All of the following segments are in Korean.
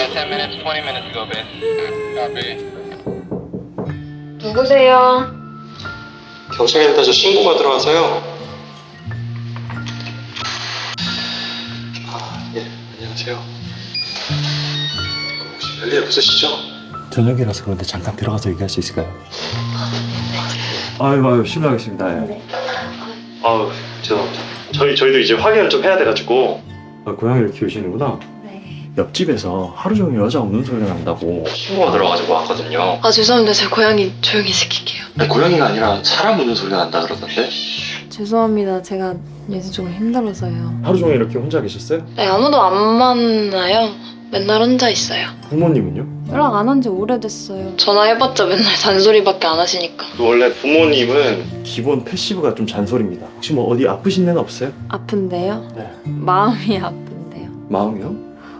got 10 minutes, 20 minutes to go, babe. Copy. 누구세요? 경찰에다 저 신고가 들어와서요. 예, 안녕하세요. 혹시 별일 없으시죠? 저녁이라서 그런데 잠깐 들어가서 얘기할 수 있을까요? 아유 실례하겠습니다. 예. 아우, 죄송합니다. 저희도 이제 확인을 좀 해야 돼가지고. 고양이를 키우시는구나. 네. 옆집에서 하루 종일 여자 웃는 소리가 난다고. 신고가 들어와가지고 왔거든요. 아 죄송합니다. 제 고양이 조용히 시킬게요. 아니, 고양이가 아니라 사람 우는 소리가 난다 그러던데? 죄송합니다. 제가 요새 조금 힘들어서요. 하루 종일 이렇게 혼자 계셨어요? 네, 아무도 안 만나요. 맨날 혼자 있어요. 부모님은요? 연락 안 한 지 오래됐어요. 전화해봤자 맨날 잔소리밖에 안 하시니까. 원래 부모님은 기본 패시브가 좀 잔소리입니다. 혹시 뭐 어디 아프신 데는 없어요? 아픈데요? 네. 마음이 아픈데요. 마음이요?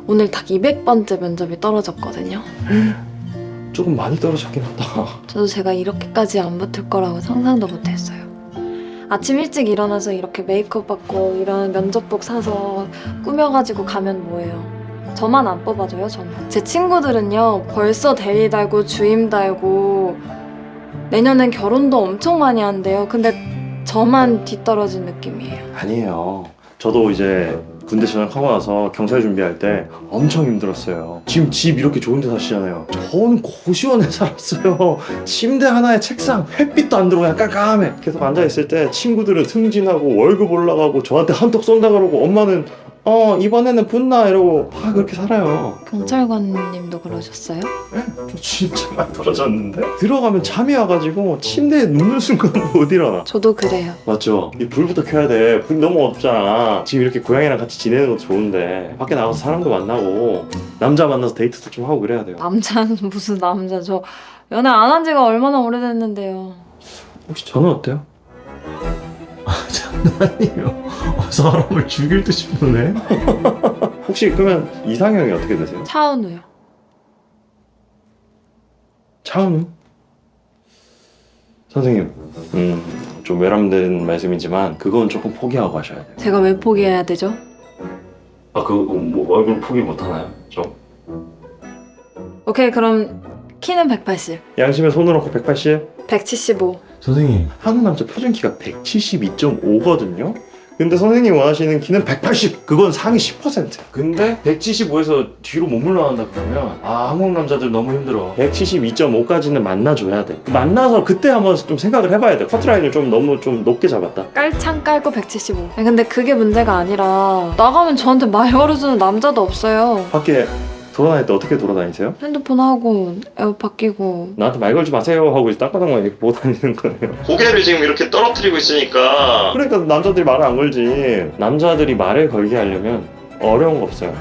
오늘 딱 200번째 면접이 떨어졌거든요. 조금 많이 떨어졌긴 하다. 저도 제가 이렇게까지 안 버틸 거라고 상상도 못했어요. 아침 일찍 일어나서 이렇게 메이크업 받고 이런 면접복 사서 꾸며가지고 가면 뭐예요? 저만 안 뽑아줘요, 저만. 제 친구들은요, 벌써 대리 달고 주임 달고 내년엔 결혼도 엄청 많이 한대요. 근데 저만 뒤떨어진 느낌이에요. 아니에요. 저도 이제 군대 전역하고 나서 경찰 준비할 때 엄청 힘들었어요. 지금 집 이렇게 좋은 데 사시잖아요. 저는 고시원에 살았어요. 침대 하나에 책상, 햇빛도 안 들어오고 그냥 깜깜해. 계속 앉아있을 때 친구들은 승진하고 월급 올라가고 저한테 한턱 쏜다 그러고 엄마는 이번에는 붙나 이러고 다 그렇게 살아요. 경찰관님도 그러셨어요? 저 진짜 많이 떨어졌는데? 들어가면 잠이 와가지고 침대에 눕는 순간 못 일어나. 저도 그래요. 맞죠? 이 불부터 켜야 돼. 불이 너무 어둡잖아. 지금 이렇게 고양이랑 같이 지내는 것도 좋은데 밖에 나가서 사람도 만나고 남자 만나서 데이트도 좀 하고 그래야 돼요. 남자는 무슨 남자. 저 연애 안 한 지가 얼마나 오래됐는데요. 혹시 저는 어때요? 장난이에요. 사람을 죽일 듯 싶으네. 혹시 그러면 이상형이 어떻게 되세요? 차은우요. 차은우? 선생님, 좀 외람된 말씀이지만 그건 조금 포기하고 하셔야 돼요. 제가 왜 포기해야 되죠? 뭐 얼굴 포기 못 하나요? 좀 오케이, 그럼 키는 180, 양심에 손을 얹고 180? 175. 선생님, 한국 남자 표준키가 172.5거든요? 근데 선생님이 원하시는 키는 180! 그건 상위 10%. 근데 175에서 뒤로 못 물러난다 그러면 한국 남자들 너무 힘들어. 172.5까지는 만나줘야 돼. 만나서 그때 한번 좀 생각을 해봐야 돼. 커트라인을 좀 너무 좀 높게 잡았다. 깔창 깔고 175. 아니, 근데 그게 문제가 아니라 나가면 저한테 말 걸어주는 남자도 없어요. 밖에 돌아다닐 때 어떻게 돌아다니세요? 핸드폰 하고 에어팟 끼고. 나한테 말 걸지 마세요 하고 이제 땅바닥만 이렇게 보고 다니는 거예요. 고개를 지금 이렇게 떨어뜨리고 있으니까. 그러니까 남자들이 말을 안 걸지. 남자들이 말을 걸게 하려면 어려운 거 없어요.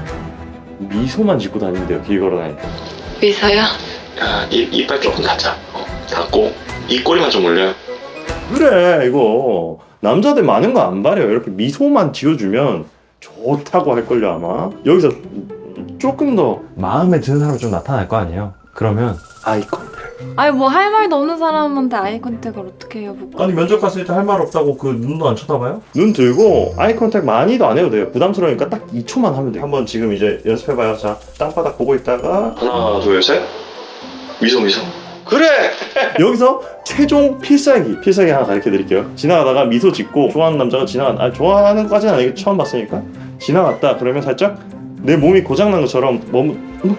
미소만 짓고 다니는데요, 길 걸어 다닐 때. 미서요? 야, 이빨 조금 닫자. 닫고 입꼬리만 좀 올려. 그래, 이거 남자들 많은 거 안 바래요. 이렇게 미소만 지어주면 좋다고 할걸요 아마. 여기서 조금 더 마음에 드는 사람이 좀 나타날 거 아니에요. 그러면 아이 컨택. 아니 뭐 할 말도 없는 사람한테 아이 컨택을 어떻게 해요? 아니 면접 갔을 때 할 말 없다고 그 눈도 안 쳐다봐요? 눈 들고 아이 컨택 많이도 안 해도 돼요. 부담스러우니까 딱 2초만 하면 돼요. 한번 지금 이제 연습해봐요. 자, 땅바닥 보고 있다가 하나, 둘, 셋. 미소. 그래! 여기서 최종 필살기 하나 가르쳐 드릴게요. 지나가다가 미소 짓고 좋아하는 남자가 좋아하는 것까지는 아니고 처음 봤으니까 지나갔다 그러면 살짝 내 몸이 고장난 것처럼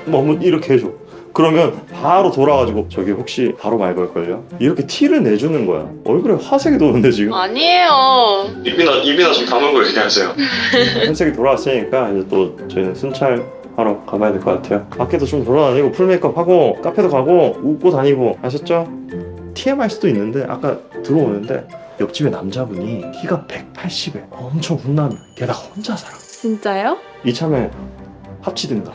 머뭇 이렇게 해줘. 그러면 바로 돌아가지고 저기 혹시 바로 말 걸걸요? 이렇게 티를 내주는 거야. 얼굴에 화색이 도는데 지금 아니에요. 입이나 좀 다물고 얘기하세요. 흰색이 돌아왔으니까 이제 또 저희는 순찰하러 가봐야 될 것 같아요. 밖에도 좀 돌아다니고 풀 메이크업 하고 카페도 가고 웃고 다니고 아셨죠? TMI일 수도 있는데 아까 들어오는데 옆집에 남자분이 키가 180에 엄청 훈남 게다가 혼자 살아. 진짜요? 이참에 합치든가.